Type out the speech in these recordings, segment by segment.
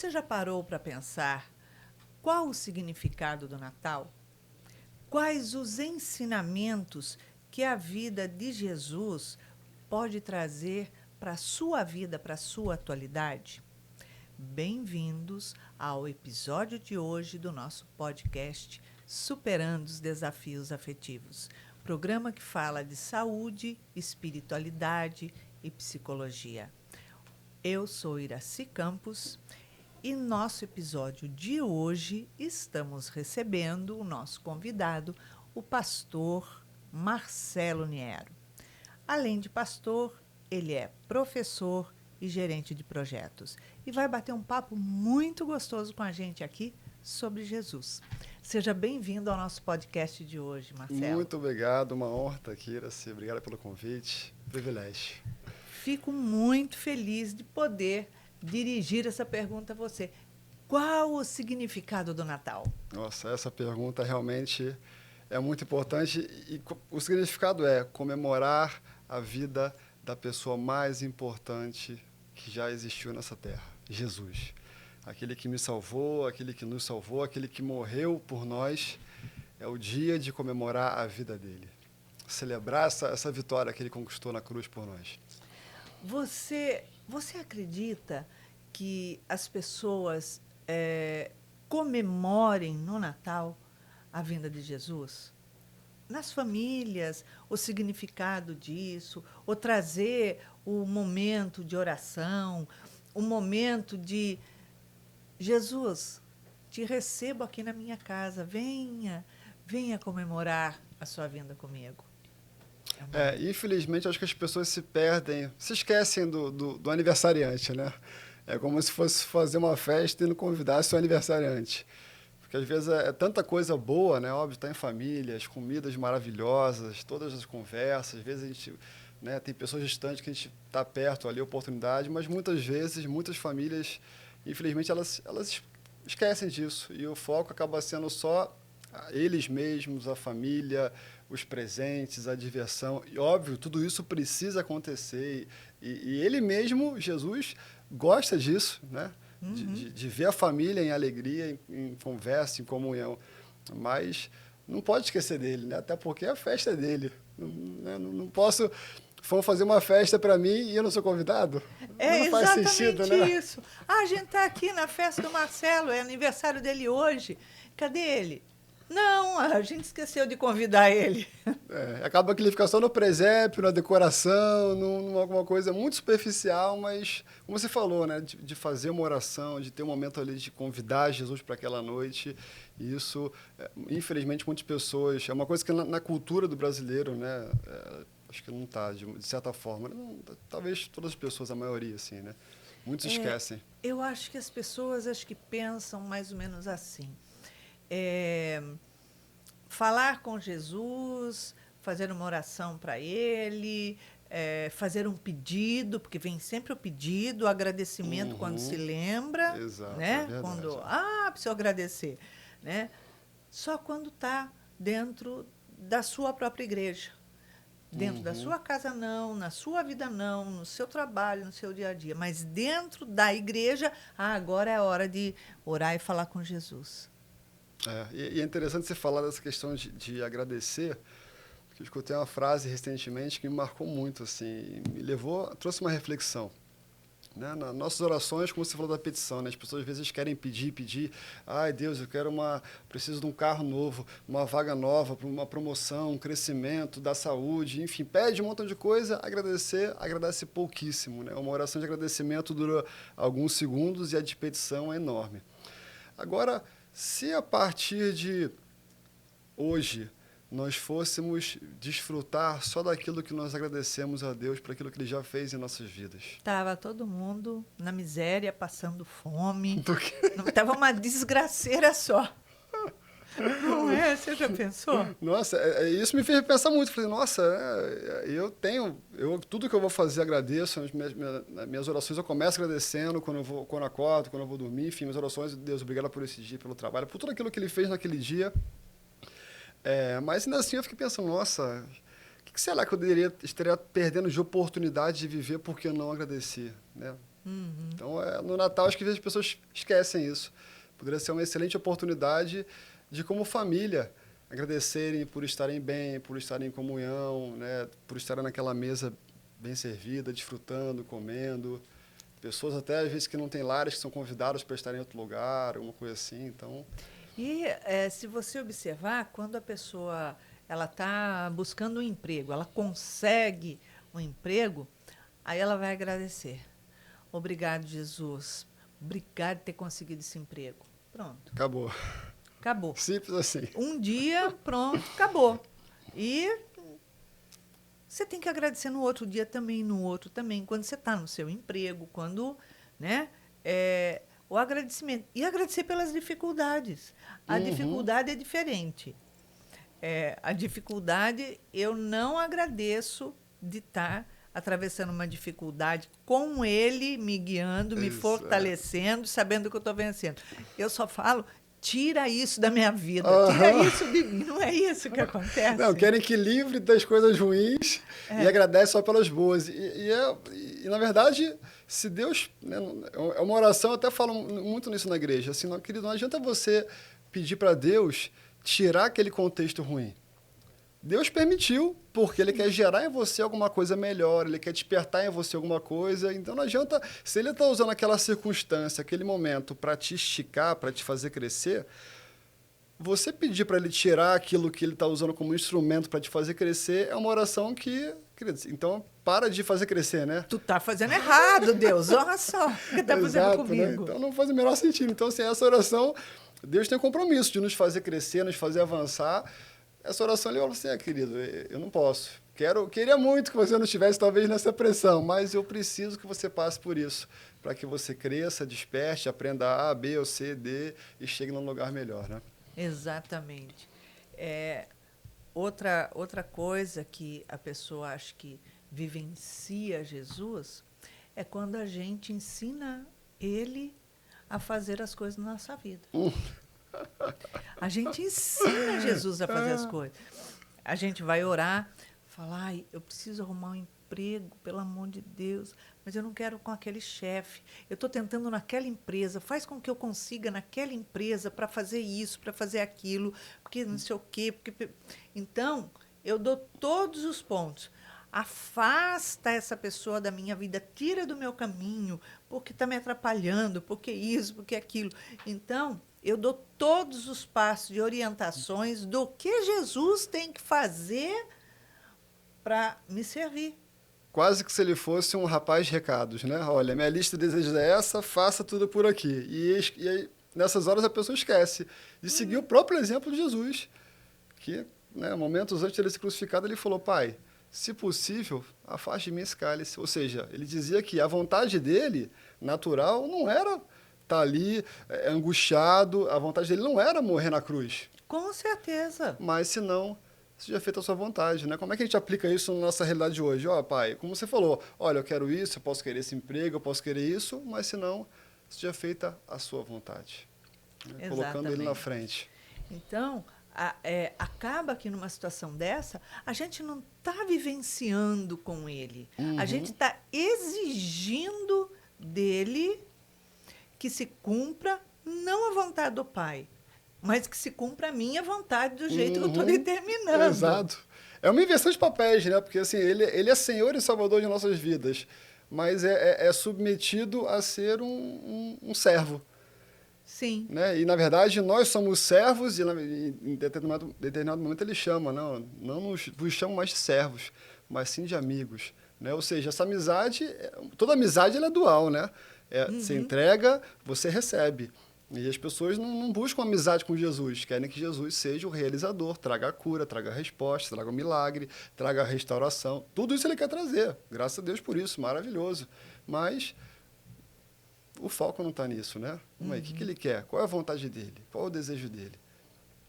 Você já parou para pensar qual o significado do Natal? Quais os ensinamentos que a vida de Jesus pode trazer para a sua vida, para a sua atualidade? Bem-vindos ao episódio de hoje do nosso podcast Superando os Desafios Afetivos, programa que fala de saúde, espiritualidade e psicologia. Eu sou Iraci Campos e nosso episódio de hoje estamos recebendo o nosso convidado, o pastor Marcelo Niero. Além de pastor, ele é professor e gerente de projetos e vai bater um papo muito gostoso com a gente aqui sobre Jesus. Seja bem-vindo ao nosso podcast de hoje, Marcelo. Muito obrigado, uma honra estar aqui, Iraci. Obrigado pelo convite, privilégio. Fico muito feliz de poder dirigir essa pergunta a você. Qual o significado do Natal? Nossa, essa pergunta realmente é muito importante e o significado é comemorar a vida da pessoa mais importante que já existiu nessa terra, Jesus. Aquele que me salvou, aquele que nos salvou, aquele que morreu por nós. É o dia de comemorar a vida dele. Celebrar essa vitória que ele conquistou na cruz por nós. Você acredita que as pessoas comemorem no Natal a vinda de Jesus? Nas famílias, o significado disso, ou trazer o momento de oração, o momento de Jesus, te recebo aqui na minha casa, venha comemorar a sua vinda comigo. Infelizmente, acho que as pessoas se perdem, se esquecem do aniversariante, né? É como se fosse fazer uma festa e não convidasse o aniversariante. Porque, às vezes, é tanta coisa boa, né? Óbvio, estar em família, as comidas maravilhosas, todas as conversas. Às vezes, a gente, né, tem pessoas distantes que a gente está perto ali, oportunidade, mas, muitas vezes, muitas famílias, infelizmente, elas esquecem disso. E o foco acaba sendo só eles mesmos, a família, os presentes, a diversão. E, óbvio, tudo isso precisa acontecer. E ele mesmo, Jesus, gosta disso, né? Uhum. De ver a família em alegria, em conversa, em comunhão. Mas não pode esquecer dele, né? Até porque a festa é dele. Não posso... Vão fazer uma festa para mim e eu não sou convidado? É não faz exatamente sentido, né? isso. A gente está aqui na festa do Marcelo, é aniversário dele hoje. Cadê ele? Não, a gente esqueceu de convidar ele. Acaba que ele fica só no presépio, na decoração, alguma coisa muito superficial, mas, como você falou, né, de fazer uma oração, de ter um momento ali de convidar Jesus para aquela noite, e isso, infelizmente, muitas pessoas... É uma coisa que na cultura do brasileiro, né, acho que não está, de certa forma. Não, talvez todas as pessoas, a maioria, assim, né? Muitos esquecem. Eu acho que as pessoas pensam mais ou menos assim. Falar com Jesus, fazer uma oração para ele, fazer um pedido, porque vem sempre o pedido, o agradecimento quando se lembra. Exato, né? é verdade. Quando, precisa agradecer. Né? Só quando está dentro da sua própria igreja. Dentro da sua casa, não, na sua vida, não, no seu trabalho, no seu dia a dia. Mas dentro da igreja, agora é a hora de orar e falar com Jesus. E é interessante você falar dessa questão de agradecer, porque eu escutei uma frase recentemente que me marcou muito, assim, trouxe uma reflexão. Né? Nas nossas orações, como você falou da petição, né? As pessoas às vezes querem pedir, ai Deus, preciso de um carro novo, uma vaga nova, uma promoção, um crescimento da saúde, enfim, pede um montão de coisa, agradece pouquíssimo, né? Uma oração de agradecimento dura alguns segundos e a de petição é enorme. Agora, se a partir de hoje nós fôssemos desfrutar só daquilo que nós agradecemos a Deus por aquilo que Ele já fez em nossas vidas. Estava todo mundo na miséria, passando fome. Estava uma desgraceira só. Não é? Você já pensou? Nossa, isso me fez pensar muito. Falei, nossa, tudo que eu vou fazer agradeço. As minhas orações eu começo agradecendo quando eu acordo, quando eu vou dormir. Enfim, minhas orações, Deus, obrigado por esse dia, pelo trabalho, por tudo aquilo que Ele fez naquele dia. Mas ainda assim eu fiquei pensando, nossa, o que será que eu estaria perdendo de oportunidade de viver porque eu não agradeci? Né? Então, no Natal, acho que as pessoas esquecem isso. Poderia ser uma excelente oportunidade de, como família, agradecerem por estarem bem, por estarem em comunhão, né? Por estarem naquela mesa bem servida, desfrutando, comendo. Pessoas até, às vezes, que não têm lares, que são convidadas para estarem em outro lugar, alguma coisa assim. Então, E se você observar, quando a pessoa ela está buscando um emprego, ela consegue um emprego, aí ela vai agradecer. Obrigado, Jesus. Obrigado por ter conseguido esse emprego. Pronto, acabou. acabou. Simples assim. Um dia, pronto, acabou. E você tem que agradecer no outro dia também, no outro também, quando você está no seu emprego, quando, né, o agradecimento. E agradecer pelas dificuldades. A dificuldade é diferente. A dificuldade, eu não agradeço de estar atravessando uma dificuldade com ele me guiando, me fortalecendo, sabendo que eu estou vencendo. Eu só falo, tira isso da minha vida, tira isso de mim. Não é isso que acontece? Não, querem que livre das coisas ruins e agradece só pelas boas. E, na verdade, se Deus... Né, é uma oração, eu até falo muito nisso na igreja. Assim, querido, não adianta você pedir para Deus tirar aquele contexto ruim. Deus permitiu, porque Ele quer gerar em você alguma coisa melhor, Ele quer despertar em você alguma coisa. Então, não adianta... Se Ele está usando aquela circunstância, aquele momento, para te esticar, para te fazer crescer, você pedir para Ele tirar aquilo que Ele está usando como instrumento para te fazer crescer é uma oração que... Então, para de fazer crescer, né? Tu tá fazendo errado, Deus. Olha só o que tá fazendo comigo. Né? Então, não faz o menor sentido. Então, assim, essa oração, Deus tem um compromisso de nos fazer crescer, nos fazer avançar. Essa oração, ele fala assim, querido, eu não posso. Queria muito que você não estivesse, talvez, nessa pressão, mas eu preciso que você passe por isso, para que você cresça, desperte, aprenda A, B ou C, D e chegue num lugar melhor, né? Exatamente. Outra coisa que a pessoa acha que vivencia Jesus é quando a gente ensina ele a fazer as coisas na nossa vida. A gente ensina Jesus a fazer as coisas. A gente vai orar, falar, ai, eu preciso arrumar um emprego, pelo amor de Deus, mas eu não quero com aquele chefe. Eu estou tentando naquela empresa, faz com que eu consiga naquela empresa para fazer isso, para fazer aquilo, porque não sei o quê. Então, eu dou todos os pontos. Afasta essa pessoa da minha vida, tira do meu caminho, porque está me atrapalhando, porque isso, porque aquilo. Então, eu dou todos os passos de orientações do que Jesus tem que fazer para me servir. Quase que se ele fosse um rapaz de recados, né? Olha, minha lista de desejos é essa, faça tudo por aqui. E aí, nessas horas, a pessoa esquece de seguir o próprio exemplo de Jesus, que, né, momentos antes de ele ser crucificado, ele falou, Pai, se possível, afaste de mim esse cálice. Ou seja, ele dizia que a vontade dele, natural, não era estar ali angustiado, a vontade dele não era morrer na cruz. Com certeza. Mas, se não, seja feita a sua vontade, né? Como é que a gente aplica isso na nossa realidade de hoje? Pai, como você falou, olha, eu quero isso, eu posso querer esse emprego, eu posso querer isso, mas, se não, seja feita a sua vontade. Né? Colocando ele na frente. Então, acaba que numa situação dessa, a gente não está vivenciando com ele. A gente está exigindo dele que se cumpra não a vontade do Pai, mas que se cumpra a minha vontade do jeito que eu estou determinando. Exato. É uma inversão de papéis, né? Porque assim, ele é Senhor e Salvador de nossas vidas, mas é submetido a ser um servo. Sim. Né? E, na verdade, nós somos servos e, em determinado momento, ele chama, não vos chamo mais de servos, mas sim de amigos. Né? Ou seja, essa amizade, toda amizade ela é dual, né? Você entrega, você recebe. E as pessoas não buscam amizade com Jesus, querem que Jesus seja o realizador, traga a cura, traga a resposta, traga o milagre, traga a restauração. Tudo isso ele quer trazer. Graças a Deus por isso, maravilhoso. Mas o foco não está nisso, né? O que ele quer? Qual é a vontade dele? Qual é o desejo dele?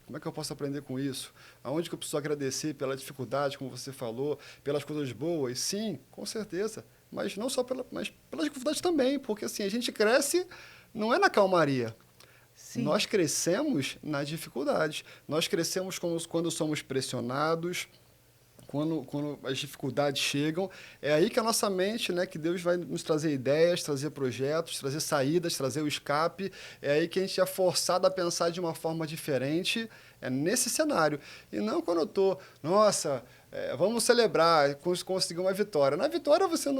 Como é que eu posso aprender com isso? Aonde que eu preciso agradecer pela dificuldade, como você falou, pelas coisas boas? Sim, com certeza. Mas não só mas pelas dificuldades também, porque assim, a gente cresce não é na calmaria. Sim. Nós crescemos nas dificuldades. Nós crescemos quando somos pressionados, quando as dificuldades chegam, é aí que a nossa mente, né, que Deus vai nos trazer ideias, trazer projetos, trazer saídas, trazer o escape. É aí que a gente é forçado a pensar de uma forma diferente, é nesse cenário. E não quando eu estou, nossa, vamos celebrar, conseguir uma vitória. Na vitória você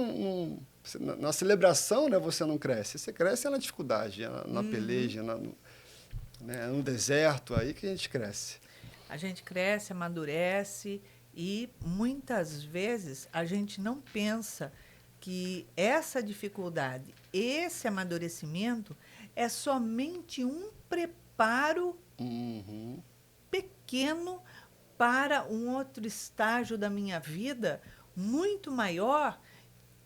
na celebração, né, você não cresce. Você cresce na dificuldade, na peleja, né, no deserto, aí que a gente cresce. A gente cresce, amadurece e muitas vezes a gente não pensa que essa dificuldade, esse amadurecimento é somente um preparo pequeno para um outro estágio da minha vida muito maior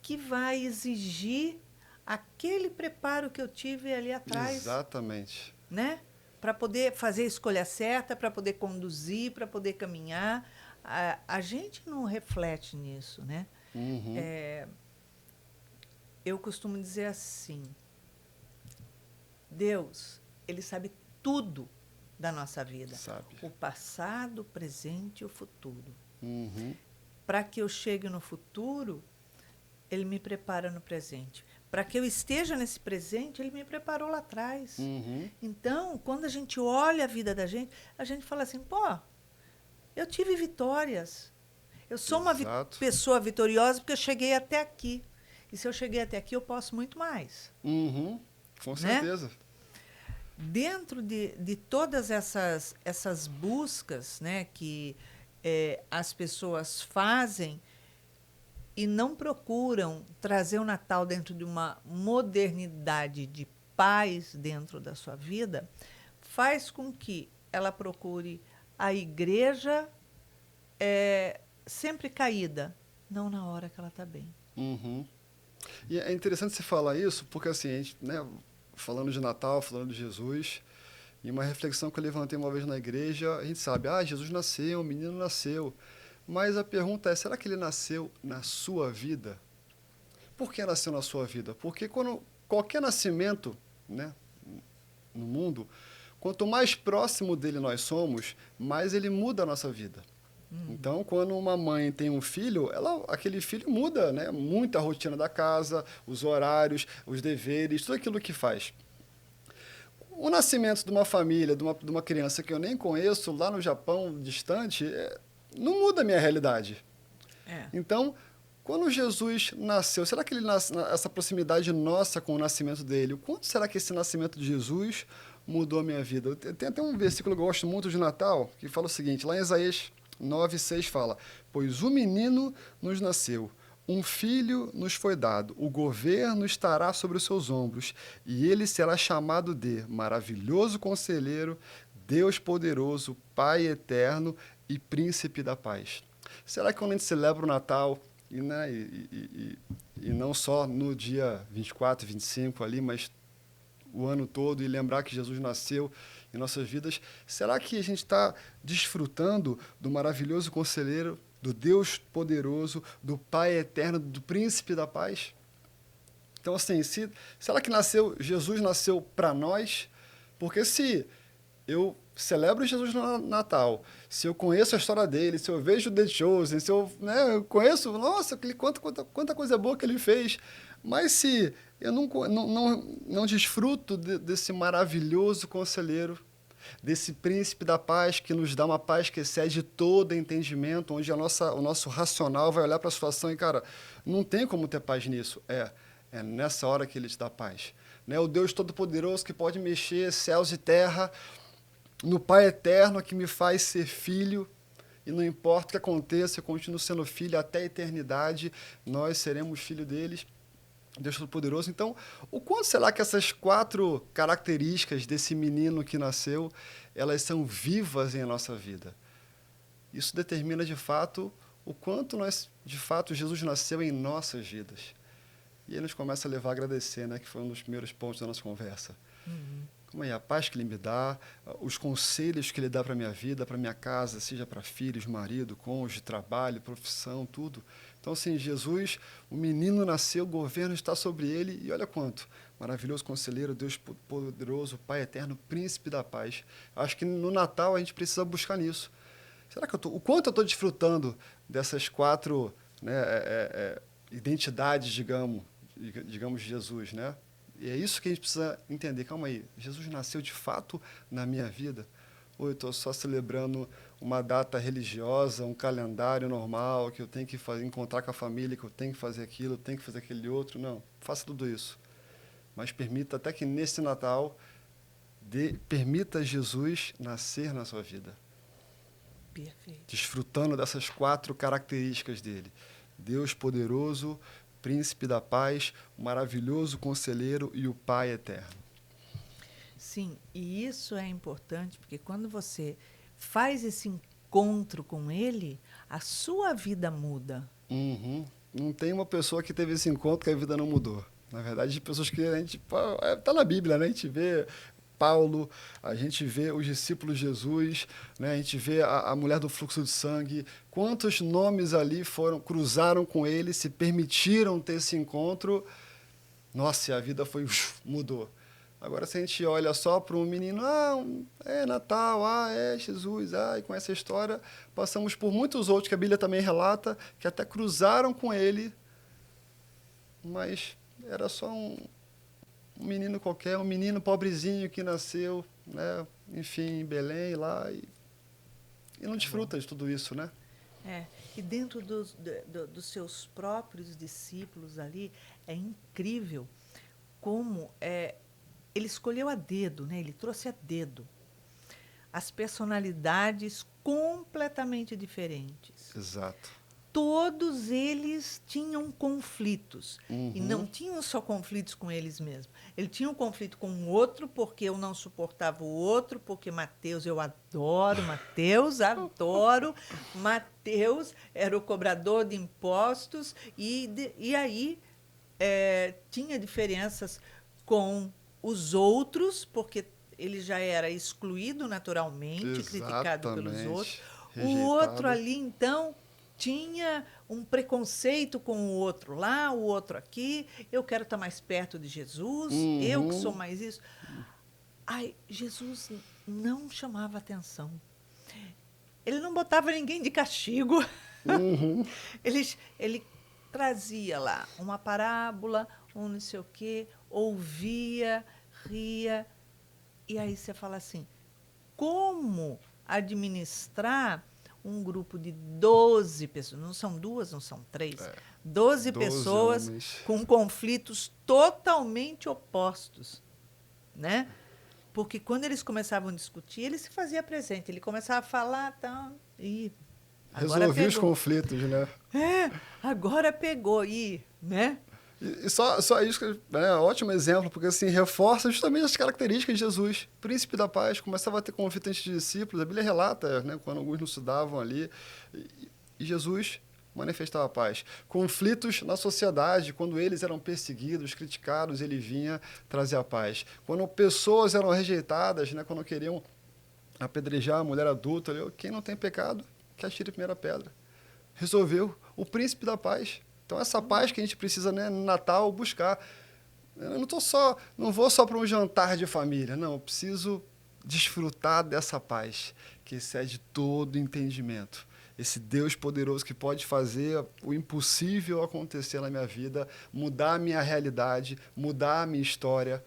que vai exigir aquele preparo que eu tive ali atrás. Exatamente. Né? Para poder fazer a escolha certa, para poder conduzir, para poder caminhar. A gente não reflete nisso, né? Eu costumo dizer assim, Deus, ele sabe tudo da nossa vida. Sabe. O passado, o presente e o futuro. Para que eu chegue no futuro, ele me prepara no presente. Para que eu esteja nesse presente, ele me preparou lá atrás. Então, quando a gente olha a vida da gente, a gente fala assim, pô, eu tive vitórias. Eu sou uma pessoa vitoriosa porque eu cheguei até aqui. E se eu cheguei até aqui, eu posso muito mais. Com certeza. Né? Dentro de todas essas buscas, né, que as pessoas fazem e não procuram trazer o Natal dentro de uma modernidade de paz dentro da sua vida, faz com que ela procure a igreja sempre caída, não na hora que ela está bem. E é interessante você falar isso, porque assim, a gente, né, falando de Natal, falando de Jesus, e uma reflexão que eu levantei uma vez na igreja, a gente sabe, Jesus nasceu, o menino nasceu. Mas a pergunta é, será que ele nasceu na sua vida? Por que nasceu na sua vida? Porque quando qualquer nascimento, né, no mundo, quanto mais próximo dele nós somos, mais ele muda a nossa vida. Então, quando uma mãe tem um filho, aquele filho muda, né, muito a rotina da casa, os horários, os deveres, tudo aquilo que faz. O nascimento de uma família, de uma criança que eu nem conheço, lá no Japão, distante, não muda a minha realidade. Então, quando Jesus nasceu, será que ele essa proximidade nossa com o nascimento dele, o quanto será que esse nascimento de Jesus mudou a minha vida? Tem até um versículo que eu gosto muito de Natal, que fala o seguinte, lá em Isaías 9:6 fala, pois o menino nos nasceu, um filho nos foi dado, o governo estará sobre os seus ombros, e ele será chamado de Maravilhoso Conselheiro, Deus Poderoso, Pai Eterno e Príncipe da Paz. Será que quando a gente celebra o Natal, e não só no dia 24, 25 ali, mas o ano todo, e lembrar que Jesus nasceu em nossas vidas, será que a gente está desfrutando do maravilhoso conselheiro, do Deus poderoso, do Pai eterno, do Príncipe da Paz? Então, assim, será que Jesus nasceu para nós? Porque se eu celebro Jesus no Natal, se eu conheço a história dele, se eu vejo The Chosen, se eu, né, eu conheço, nossa, quanta coisa boa que ele fez, mas se eu não desfruto desse maravilhoso conselheiro, desse príncipe da paz que nos dá uma paz que excede todo entendimento, onde o nosso racional vai olhar para a situação e, cara, não tem como ter paz nisso. É nessa hora que ele te dá paz. Né? O Deus Todo-Poderoso que pode mexer céus e terra, no Pai Eterno que me faz ser filho, e não importa o que aconteça, eu continuo sendo filho até a eternidade, nós seremos filho deles. Deus Todo-Poderoso. Então, o quanto será que essas 4 características desse menino que nasceu, elas são vivas em nossa vida? Isso determina, de fato, o quanto de fato, Jesus nasceu em nossas vidas. E ele nos começa a levar a agradecer, né, que foi um dos primeiros pontos da nossa conversa. Como é a paz que ele me dá, os conselhos que ele dá para a minha vida, para a minha casa, seja para filhos, marido, cônjuge, trabalho, profissão, tudo. Então, assim, Jesus, o menino nasceu, o governo está sobre ele, e olha quanto. Maravilhoso conselheiro, Deus poderoso, Pai eterno, príncipe da paz. Acho que no Natal a gente precisa buscar nisso. Será que o quanto eu estou desfrutando dessas 4, né, identidades, digamos, de Jesus, né? E é isso que a gente precisa entender. Calma aí, Jesus nasceu de fato na minha vida? Ou eu estou só celebrando uma data religiosa, um calendário normal, que eu tenho que encontrar com a família, que eu tenho que fazer aquilo, eu tenho que fazer aquele outro? Não, faça tudo isso. Mas permita até que nesse Natal, permita Jesus nascer na sua vida. Perfeito. Desfrutando dessas 4 características dele. Deus poderoso, príncipe da paz, o maravilhoso conselheiro e o Pai eterno. Sim, e isso é importante, porque quando você faz esse encontro com ele, a sua vida muda. Uhum. Não tem uma pessoa que teve esse encontro que a vida não mudou. Na verdade, pessoas que a gente... Está na Bíblia, né? A gente vê Paulo, a gente vê os discípulos de Jesus, né? A gente vê a mulher do fluxo de sangue. Quantos nomes ali cruzaram com ele, se permitiram ter esse encontro. Nossa, e a vida mudou. Agora, se a gente olha só para um menino, é Natal, é Jesus, e com essa história, passamos por muitos outros que a Bíblia também relata, que até cruzaram com ele, mas era só um menino qualquer, um menino pobrezinho que nasceu, né, enfim, em Belém, lá, e não desfruta de tudo isso, né? E dentro dos seus próprios discípulos ali, é incrível como ele escolheu a dedo, né? Ele trouxe a dedo as personalidades completamente diferentes. Exato. Todos eles tinham conflitos. Uhum. E não tinham só conflitos com eles mesmos. Ele tinha um conflito com o outro, porque eu não suportava o outro, porque Mateus, eu adoro Mateus, adoro. Mateus era o cobrador de impostos, e aí tinha diferenças com os outros, porque ele já era excluído naturalmente, criticado pelos outros. Rejeitado. O outro ali, então, tinha um preconceito com o outro lá, o outro aqui. Eu quero estar mais perto de Jesus, eu que sou mais isso. Jesus não chamava atenção. Ele não botava ninguém de castigo. Uhum. Ele trazia lá uma parábola, um não sei o quê, ouvia, ria. E aí você fala assim, como administrar um grupo de 12 pessoas, não são 2, não são 3, 12 pessoas homens. Com conflitos totalmente opostos, né? Porque quando eles começavam a discutir, ele se fazia presente, ele começava a falar, e resolvia os conflitos, né? Agora pegou, né? E só isso, né, ótimo exemplo, porque assim, reforça justamente as características de Jesus. Príncipe da paz, começava a ter conflito entre os discípulos, a Bíblia relata, né, quando alguns não se davam ali, e Jesus manifestava a paz. Conflitos na sociedade, quando eles eram perseguidos, criticados, ele vinha trazer a paz. Quando pessoas eram rejeitadas, né, quando queriam apedrejar a mulher adulta, quem não tem pecado, que atire a primeira pedra. Resolveu o príncipe da paz. Então, essa paz que a gente precisa, né, no Natal, buscar. Eu não vou só para um jantar de família, não. Eu preciso desfrutar dessa paz que excede todo entendimento. Esse Deus poderoso que pode fazer o impossível acontecer na minha vida, mudar a minha realidade, mudar a minha história.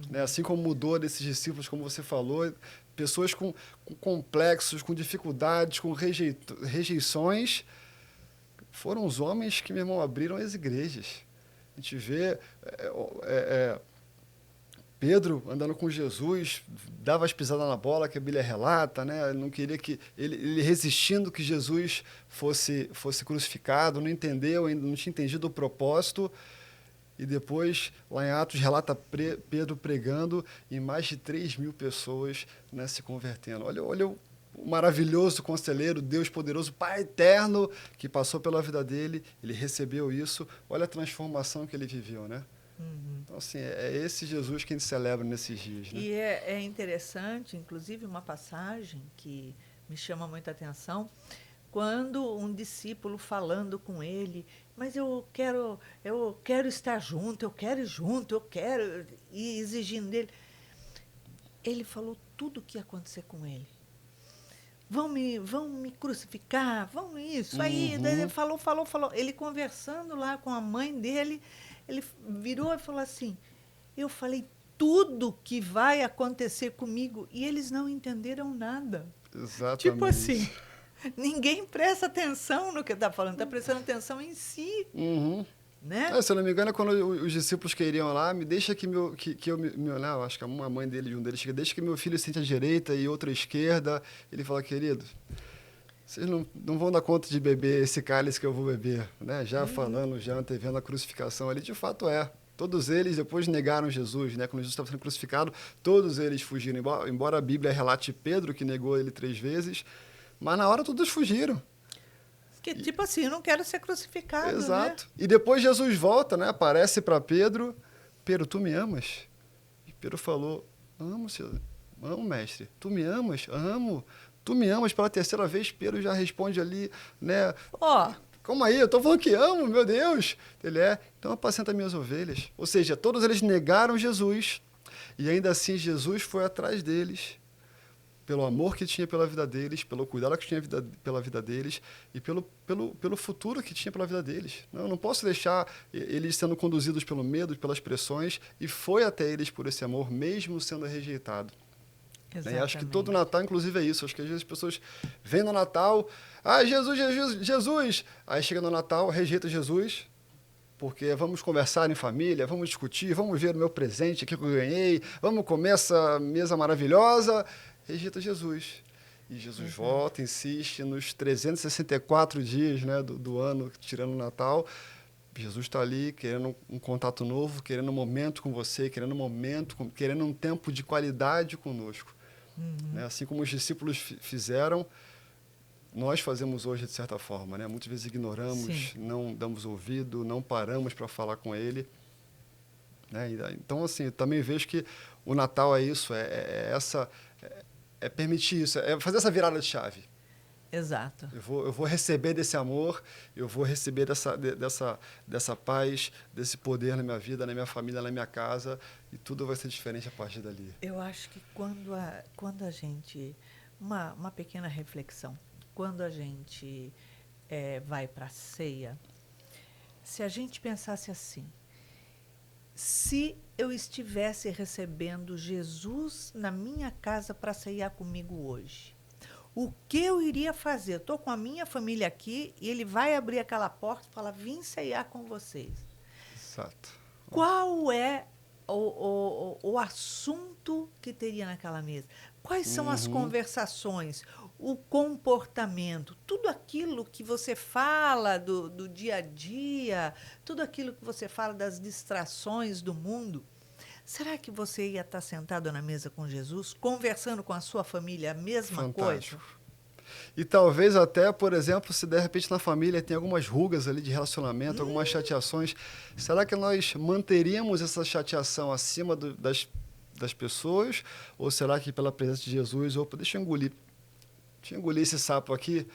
Né? Assim como mudou desses discípulos, como você falou, pessoas com complexos, com dificuldades, com rejeições, foram os homens que, meu irmão, abriram as igrejas. A gente vê Pedro andando com Jesus, dava as pisadas na bola, que a Bíblia relata, né? Ele não queria que... Ele resistindo que Jesus fosse crucificado, não entendeu, ainda não tinha entendido o propósito. E depois, lá em Atos, relata Pedro pregando e mais de 3.000 pessoas, né, se convertendo. Olha o maravilhoso conselheiro, Deus poderoso, Pai eterno, que passou pela vida dele, ele recebeu isso. Olha a transformação que ele viveu, né? Então, assim, é esse Jesus que a gente celebra nesses dias, né? E é interessante, inclusive, uma passagem que me chama muita atenção, quando um discípulo falando com ele, mas eu quero estar junto, eu quero ir junto, eu quero, e exigindo dele. Ele falou tudo o que ia acontecer com ele. vão me crucificar, vão isso. Aí, daí ele falou. Ele conversando lá com a mãe dele, ele virou e falou assim, eu falei tudo que vai acontecer comigo e eles não entenderam nada. Tipo assim, Exatamente. ninguém presta atenção no que está falando, está prestando atenção em si, Uhum. né? Se eu não me engano, é quando os discípulos queriam lá, me deixa que eu não, acho que a mãe dele, de um deles, chega, deixa que meu filho sente à direita e outro à esquerda. Ele fala, querido, vocês não vão dar conta de beber esse cálice que eu vou beber, né? Já falando, já antevendo a crucificação ali, de fato é. Todos eles depois negaram Jesus, né? Quando Jesus estava sendo crucificado, todos eles fugiram. Embora a Bíblia relate Pedro, que negou ele 3 vezes, mas na hora todos fugiram. Que tipo assim, eu não quero ser crucificado, Exato. né? E depois Jesus volta, né? Aparece para Pedro. Pedro, tu me amas? E Pedro falou, amo, Senhor. Amo, mestre. Tu me amas? Amo. Tu me amas pela 3ª vez? Pedro já responde ali, né? Ó, Calma aí, eu tô falando que amo, meu Deus. Ele então apacenta minhas ovelhas. Ou seja, todos eles negaram Jesus e ainda assim Jesus foi atrás deles pelo amor que tinha pela vida deles, pelo cuidado que tinha pela vida deles e pelo futuro que tinha pela vida deles. Não, eu não posso deixar eles sendo conduzidos pelo medo, pelas pressões, e foi até eles por esse amor, mesmo sendo rejeitado. E acho que todo Natal, inclusive, é isso. Acho que às vezes as pessoas vêm no Natal, Jesus, Jesus, Jesus! Aí chega no Natal, rejeita Jesus, porque vamos conversar em família, vamos discutir, vamos ver o meu presente aqui que eu ganhei, vamos comer essa mesa maravilhosa. Rejeita Jesus. E Jesus volta, insiste, nos 364 dias, né, do ano, tirando o Natal, Jesus está ali querendo um contato novo, querendo um momento com você, querendo um tempo de qualidade conosco. Né? Assim como os discípulos fizeram, nós fazemos hoje de certa forma, né? Muitas vezes ignoramos, não damos ouvido, não paramos para falar com Ele. Né? Então, assim, eu também vejo que o Natal é isso, é permitir isso, é fazer essa virada de chave. exato. Eu vou receber desse amor, eu vou receber dessa paz, desse poder na minha vida, na minha família, na minha casa, e tudo vai ser diferente a partir dali. Eu acho que quando a gente... Uma pequena reflexão. Quando a gente vai para a ceia, se a gente pensasse assim, se eu estivesse recebendo Jesus na minha casa para ceiar comigo hoje, o que eu iria fazer? Eu estou com a minha família aqui e ele vai abrir aquela porta e falar, vim ceiar com vocês. Exato. Qual é o assunto que teria naquela mesa? Quais são as conversações, o comportamento, tudo aquilo que você fala do dia a dia, tudo aquilo que você fala das distrações do mundo? Será que você ia estar sentado na mesa com Jesus, conversando com a sua família a mesma Fantástico. coisa? E talvez até, por exemplo, se de repente na família tem algumas rugas ali de relacionamento, algumas chateações, será que nós manteríamos essa chateação acima das pessoas? Ou será que pela presença de Jesus, opa, deixa eu engolir esse sapo aqui,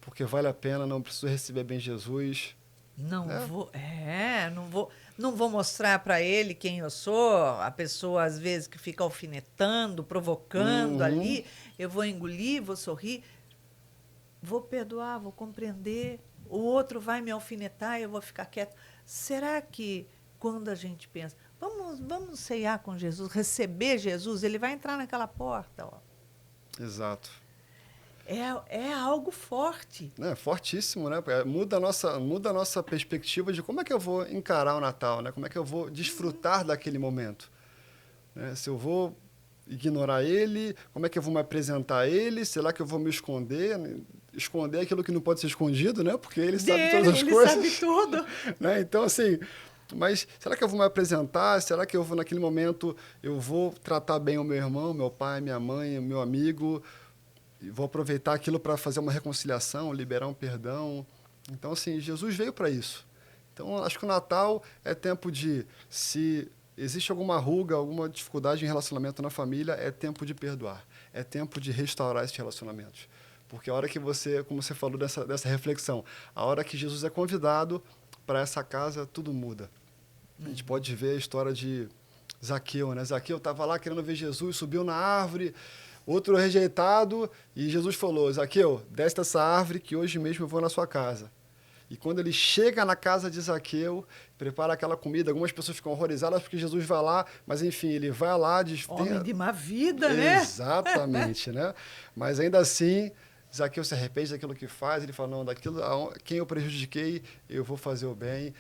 porque vale a pena, não preciso receber bem Jesus. Não vou mostrar para ele quem eu sou, a pessoa às vezes que fica alfinetando, provocando ali, eu vou engolir, vou sorrir, vou perdoar, vou compreender, o outro vai me alfinetar e eu vou ficar quieto. Será que quando a gente pensa, vamos ceiar com Jesus, receber Jesus, ele vai entrar naquela porta, ó. Exato. É algo forte. É fortíssimo, né? Muda a nossa perspectiva de como é que eu vou encarar o Natal, né? Como é que eu vou desfrutar daquele momento. Né? Se eu vou ignorar ele, como é que eu vou me apresentar a ele? Será que eu vou me esconder? Esconder aquilo que não pode ser escondido, né? Porque ele sabe todas as coisas. Ele sabe tudo. Né? Então, assim, mas será que eu vou me apresentar? Será que eu vou, naquele momento, eu vou tratar bem o meu irmão, meu pai, minha mãe, meu amigo? E vou aproveitar aquilo para fazer uma reconciliação, liberar um perdão. Então, assim, Jesus veio para isso. Então, acho que o Natal é tempo de, se existe alguma ruga, alguma dificuldade em relacionamento na família, é tempo de perdoar. É tempo de restaurar esses relacionamentos. Porque a hora que você, como você falou dessa reflexão, a hora que Jesus é convidado para essa casa, tudo muda. A gente pode ver a história de Zaqueu, né? Zaqueu estava lá querendo ver Jesus, subiu na árvore, Outro rejeitado, e Jesus falou, Zaqueu, desce dessa árvore que hoje mesmo eu vou na sua casa. E quando ele chega na casa de Zaqueu, prepara aquela comida, algumas pessoas ficam horrorizadas porque Jesus vai lá, mas enfim, ele vai lá... Homem de má vida, né? Exatamente, né? Mas ainda assim, Zaqueu se arrepende daquilo que faz, ele fala, não, quem eu prejudiquei, eu vou fazer o bem.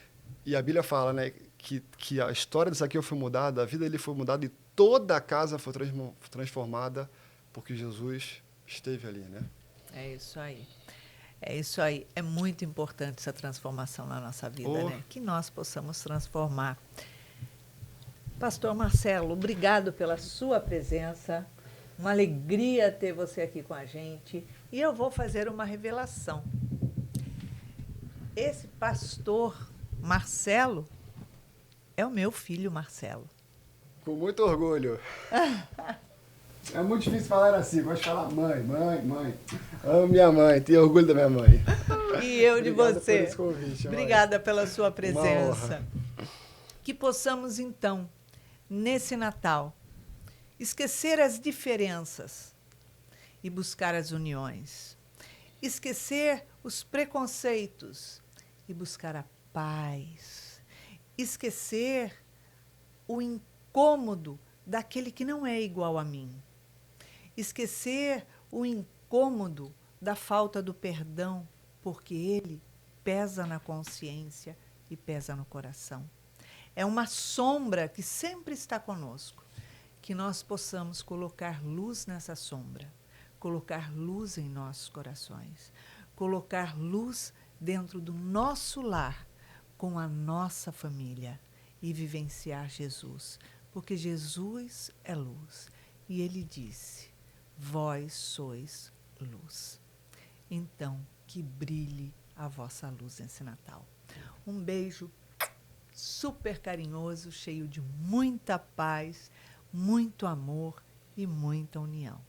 E a Bíblia fala, né, que a história de Zaqueu foi mudada, a vida dele foi mudada e toda a casa foi transformada porque Jesus esteve ali, né? É isso aí. É isso aí. É muito importante essa transformação na nossa vida, né? Que nós possamos transformar. Pastor Marcelo, obrigado pela sua presença. Uma alegria ter você aqui com a gente. E eu vou fazer uma revelação. Esse pastor Marcelo é o meu filho Marcelo. Com muito orgulho. É muito difícil falar assim, gosto de falar mãe. Amo minha mãe, tenho orgulho da minha mãe. E eu de Obrigado você. Por esse convite, Obrigada pela sua Uma presença. honra. Que possamos, então, nesse Natal, esquecer as diferenças e buscar as uniões. Esquecer os preconceitos e buscar a paz. Esquecer o incômodo daquele que não é igual a mim. Esquecer o incômodo da falta do perdão, porque ele pesa na consciência e pesa no coração. É uma sombra que sempre está conosco, que nós possamos colocar luz nessa sombra, colocar luz em nossos corações, colocar luz dentro do nosso lar, com a nossa família e vivenciar Jesus, porque Jesus é luz e ele disse: vós sois luz. Então, que brilhe a vossa luz nesse Natal. Um beijo super carinhoso, cheio de muita paz, muito amor e muita união.